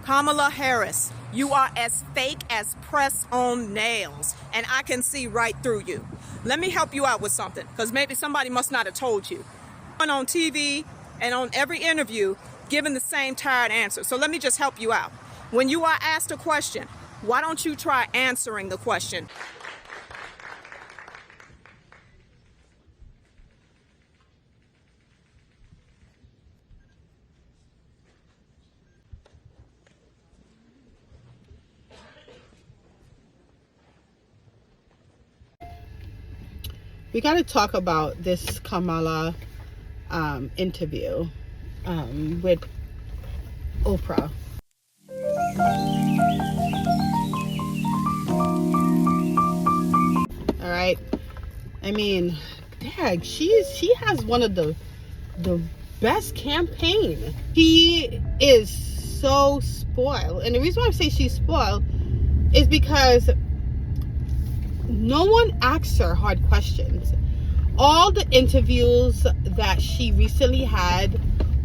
Kamala Harris, you are as fake as press-on nails, and I can see right through you. Let me help you out with something, because maybe somebody must not have told you. On TV and on every interview, giving the same tired answer. So let me just help you out. When you are asked a question, why don't you try answering the question? We got to talk about this Kamala interview with OPRAH. All right. I mean, dang, she has one of the best campaign. She is so spoiled, and the reason why I say she's spoiled is because no one asks her hard questions. All the interviews that she recently had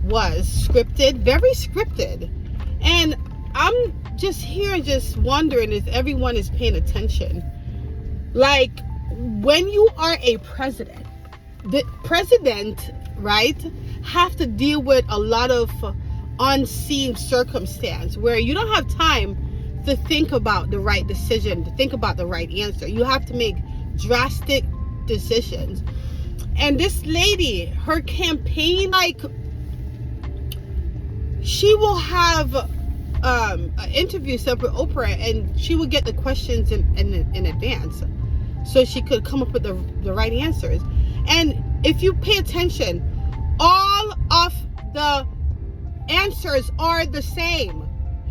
was scripted, very scripted. And I'm just here just wondering if everyone is paying attention. Like, when you are a president, the president, right, have to deal with a lot of unseen circumstance where you don't have time to think about the right decision, to think about the right answer. You have to make drastic decisions. And this lady, her campaign, like, she will have an interview set with Oprah, and she will get the questions in advance, so she could come up with the right answers. And if you pay attention, all of the answers are the same.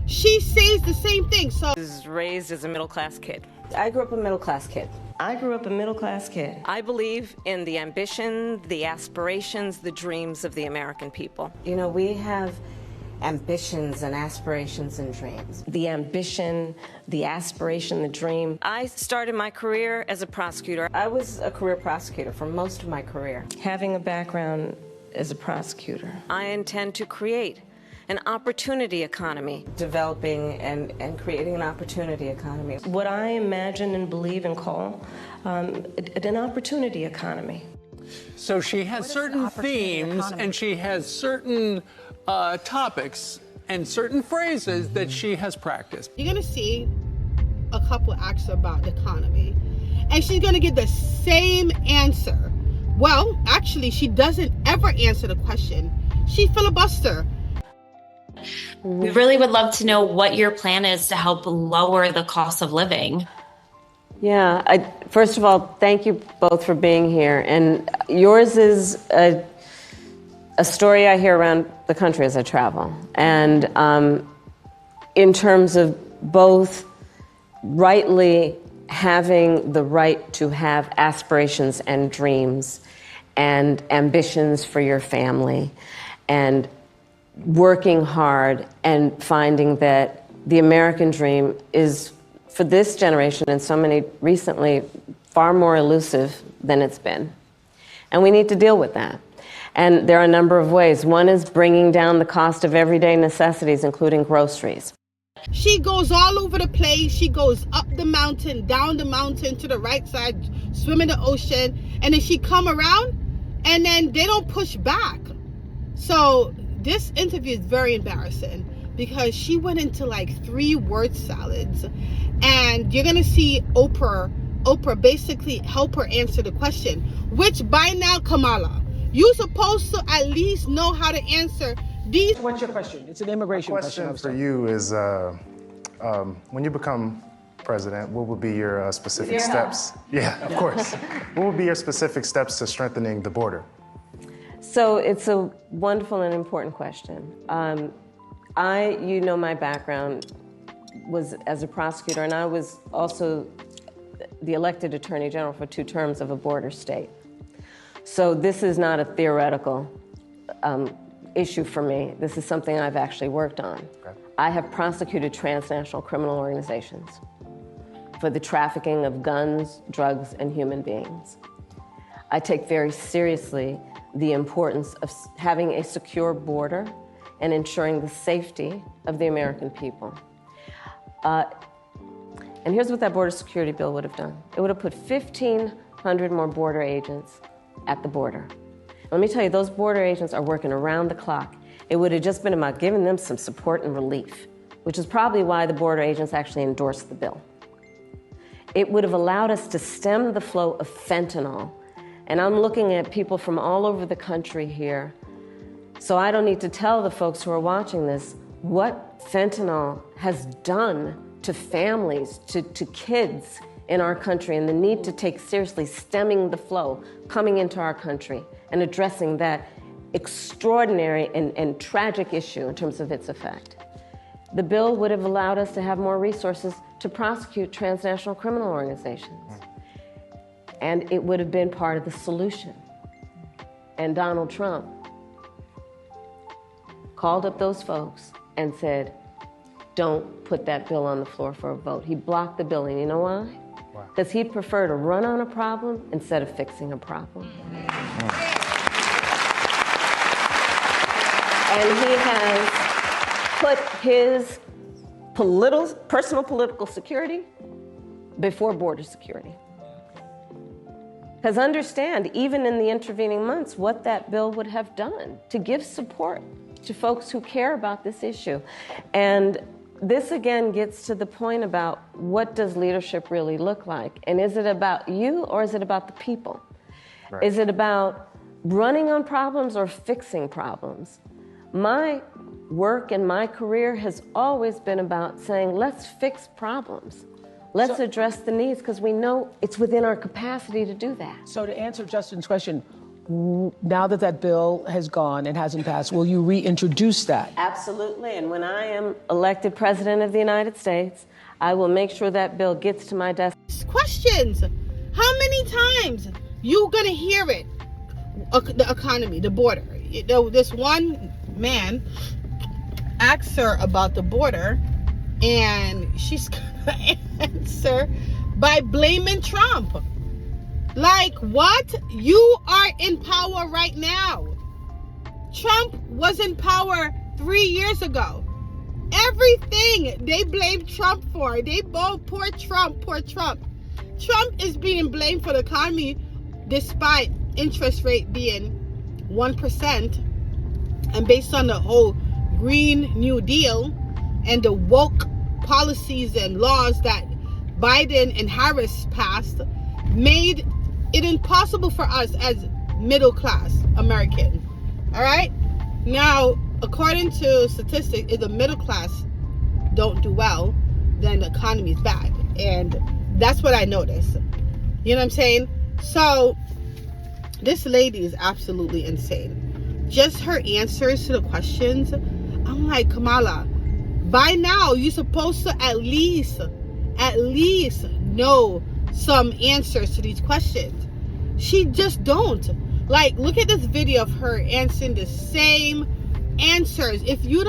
She says the same thing. So I was raised as a middle-class kid. I grew up a middle-class kid. I grew up a middle-class kid. I believe in the ambition, the aspirations, the dreams of the American people. You know, we have ambitions and aspirations and dreams. The ambition, the aspiration, the dream. I started my career as a prosecutor. I was a career prosecutor for most of my career. Having a background as a prosecutor, I intend to create an opportunity economy. Developing and creating an opportunity economy. What I imagine and believe and call an opportunity economy. So she has certain themes and she has certain topics and certain phrases that she has practiced. You're gonna see a couple acts about the economy, and she's gonna get the same answer. Well, actually, she doesn't ever answer the question. She filibuster. We really would love to know what your plan is to help lower the cost of living. Yeah, first of all, thank you both for being here. And yours is a story I hear around the country as I travel. And in terms of both rightly having the right to have aspirations and dreams and ambitions for your family, and working hard and finding that the American dream is, for this generation and so many recently, far more elusive than it's been. And we need to deal with that. And there are a number of ways. One is bringing down the cost of everyday necessities, including groceries. She goes all over the place. She goes up the mountain, down the mountain, to the right side, swim in the ocean, and then she come around, and then they don't push back. So this interview is very embarrassing because she went into like 3 word salads, and you're gonna see Oprah basically help her answer the question, which by now, Kamala, you're supposed to at least know how to answer these. What's your question? It's an immigration question. My question for you is, when you become president, what would be your specific steps? Yeah, of course. What would be your specific steps to strengthening the border? So it's a wonderful and important question. You know, my background was as a prosecutor, and I was also the elected Attorney General for 2 terms of a border state. So this is not a theoretical issue for me. This is something I've actually worked on. Okay. I have prosecuted transnational criminal organizations for the trafficking of guns, drugs, and human beings. I take very seriously the importance of having a secure border and ensuring the safety of the American people. And here's what that border security bill would have done. It would have put 1,500 more border agents at the border. Let me tell you, those border agents are working around the clock. It would have just been about giving them some support and relief, which is probably why the border agents actually endorsed the bill. It would have allowed us to stem the flow of fentanyl. And I'm looking at people from all over the country here, so I don't need to tell the folks who are watching this what fentanyl has done to families, to kids in our country, and the need to take seriously stemming the flow coming into our country and addressing that extraordinary and tragic issue in terms of its effect. The bill would have allowed us to have more resources to prosecute transnational criminal organizations. And it would have been part of the solution. And Donald Trump called up those folks and said, don't put that bill on the floor for a vote. He blocked the bill, and you know why? Because he'd prefer to run on a problem instead of fixing a problem. And he has put his personal political security before border security. Because understand, even in the intervening months, what that bill would have done to give support to folks who care about this issue. And this again gets to the point about what does leadership really look like? And is it about you or is it about the people? Right. Is it about running on problems or fixing problems? My work and my career has always been about saying, let's fix problems. Let's address the needs, because we know it's within our capacity to do that. So to answer Justin's question, now that that bill has gone and hasn't passed, will you reintroduce that? Absolutely. And when I am elected President of the United States, I will make sure that bill gets to my desk. Questions. How many times you gonna hear it? The economy, the border. You know, this one man asks her about the border, and she's gonna answer by blaming Trump. Like, what? You are in power right now. Trump was in power 3 years ago. Everything they blame Trump for. They both, poor Trump, poor Trump. Trump is being blamed for the economy despite interest rate being 1%. And based on the whole Green New Deal and the woke policies and laws that Biden and Harris passed, made it impossible for us as middle class Americans. All right? Now, according to statistics, if the middle class don't do well, then the economy is bad. And that's what I noticed. You know what I'm saying? So, this lady is absolutely insane. Just her answers to the questions, I'm like, Kamala, by now you're supposed to at least know some answers to these questions. She just don't. Like, look at this video of her answering the same answers. If you're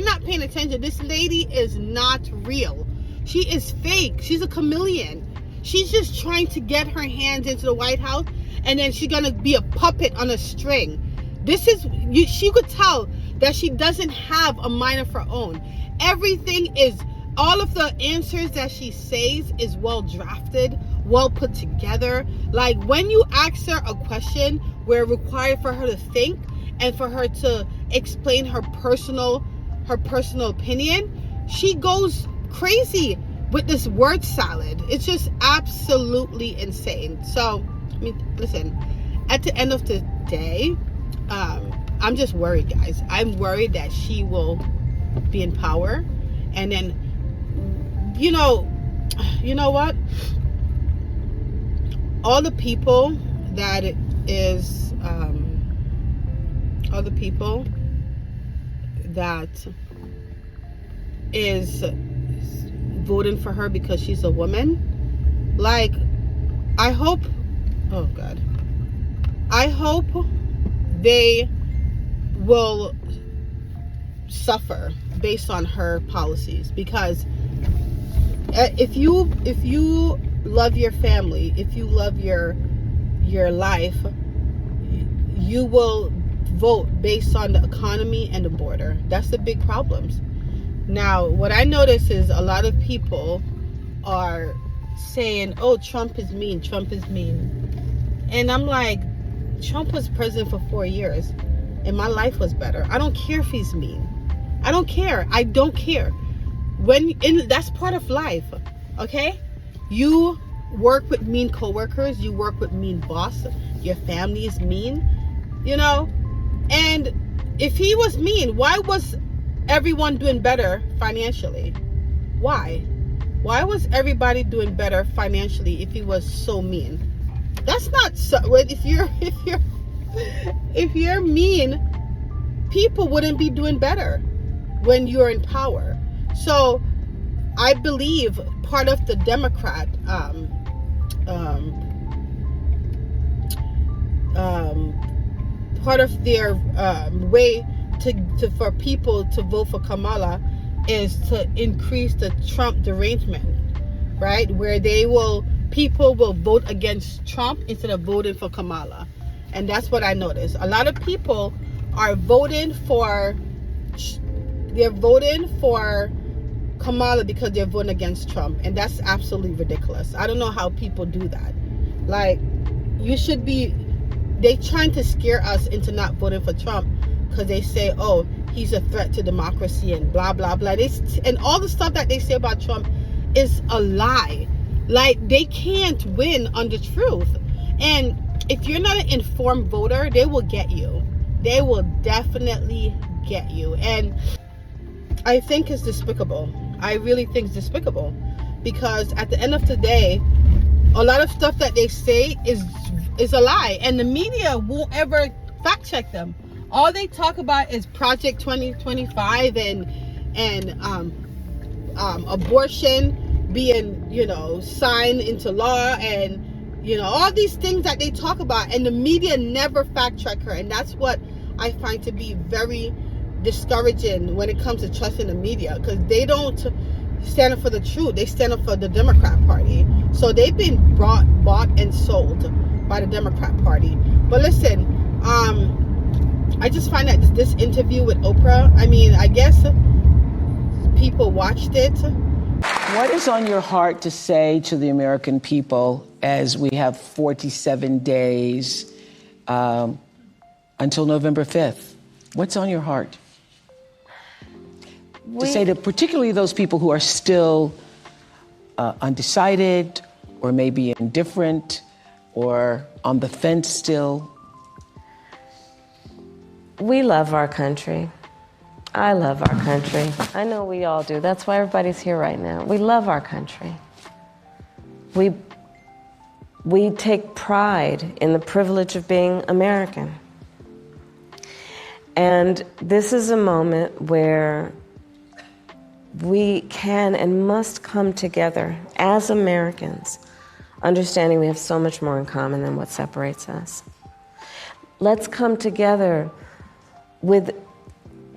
not paying attention, this lady is not real. She is fake. She's a chameleon. She's just trying to get her hands into the White House, and then she's gonna be a puppet on a string. She could tell that she doesn't have a mind of her own. Everything is, all of the answers that she says is well drafted, well put together. Like, when you ask her a question where it required for her to think and for her to explain her personal opinion, she goes crazy with this word salad. It's just absolutely insane. So, I mean, listen, at the end of the day, I'm just worried, guys. I'm worried that she will be in power, and then, you know what? All the people that is voting for her because she's a woman, like, I hope they will suffer based on her policies, because if you love your family, if you love your life, you will vote based on the economy and the border. That's the big problems. Now, what I notice is a lot of people are saying, oh, Trump is mean, Trump is mean. And I'm like, Trump was president for 4 years and my life was better. I don't care if he's mean. I don't care. I don't care. That's part of life, okay? You work with mean coworkers, you work with mean boss, your family is mean, you know? And if he was mean, why was everyone doing better financially? Why? Why was everybody doing better financially if he was so mean? That's not so. If you're mean, people wouldn't be doing better when you're in power. So I believe part of the Democrat part of their way for people to vote for Kamala is to increase the Trump derangement, right? Where people will vote against Trump instead of voting for Kamala. And that's what I noticed. A lot of people are voting for Kamala because they're voting against Trump. And that's absolutely ridiculous. I don't know how people do that. Like, they're trying to scare us into not voting for Trump because they say, oh, he's a threat to democracy and blah, blah, blah. And all the stuff that they say about Trump is a lie. Like, they can't win on the truth. And if you're not an informed voter, they will get you. They will definitely get you. And I think it's despicable. I really think it's despicable. Because at the end of the day, a lot of stuff that they say is a lie. And the media won't ever fact check them. All they talk about is Project 2025 and abortion being, signed into law, and all these things that they talk about, and the media never fact check her. And that's what I find to be very discouraging when it comes to trusting the media, because they don't stand up for the truth. They stand up for the Democrat Party. So they've been bought and sold by the Democrat Party. But listen, I just find that this interview with Oprah, I guess people watched it. What is on your heart to say to the American people as we have 47 days until November 5th? What's on your heart? To say to particularly those people who are still undecided, or maybe indifferent, or on the fence still. We love our country. I love our country. I know we all do. That's why everybody's here right now. We love our country. We take pride in the privilege of being American. And this is a moment where we can and must come together as Americans, understanding we have so much more in common than what separates us. Let's come together with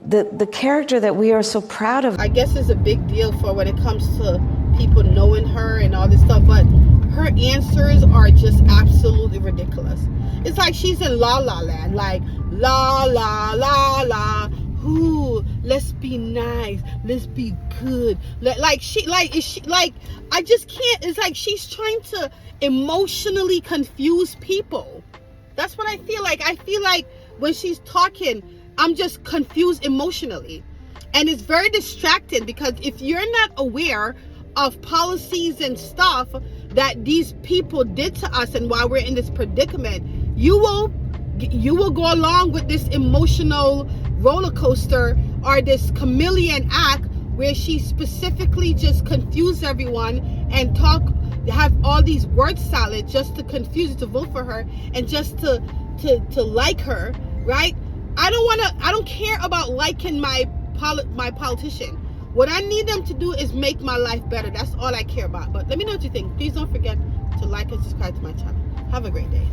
the character that we are so proud of. I guess it's a big deal for when it comes to people knowing her and all this stuff, but her answers are just absolutely ridiculous. It's like she's in La La Land, like la la la la. Ooh, let's be nice, let's be good. I just can't. It's like she's trying to emotionally confuse people. That's what I feel like. I feel like when she's talking, I'm just confused emotionally. And it's very distracting, because if you're not aware of policies and stuff that these people did to us and why we're in this predicament, you will go along with this emotional roller coaster, or this chameleon act where she specifically just confused everyone and have all these word salad just to confuse you to vote for her and just to like her, right? I don't care about liking my politician. What I need them to do is make my life better. That's all I care about. But let me know what you think. Please don't forget to like and subscribe to my channel. Have a great day.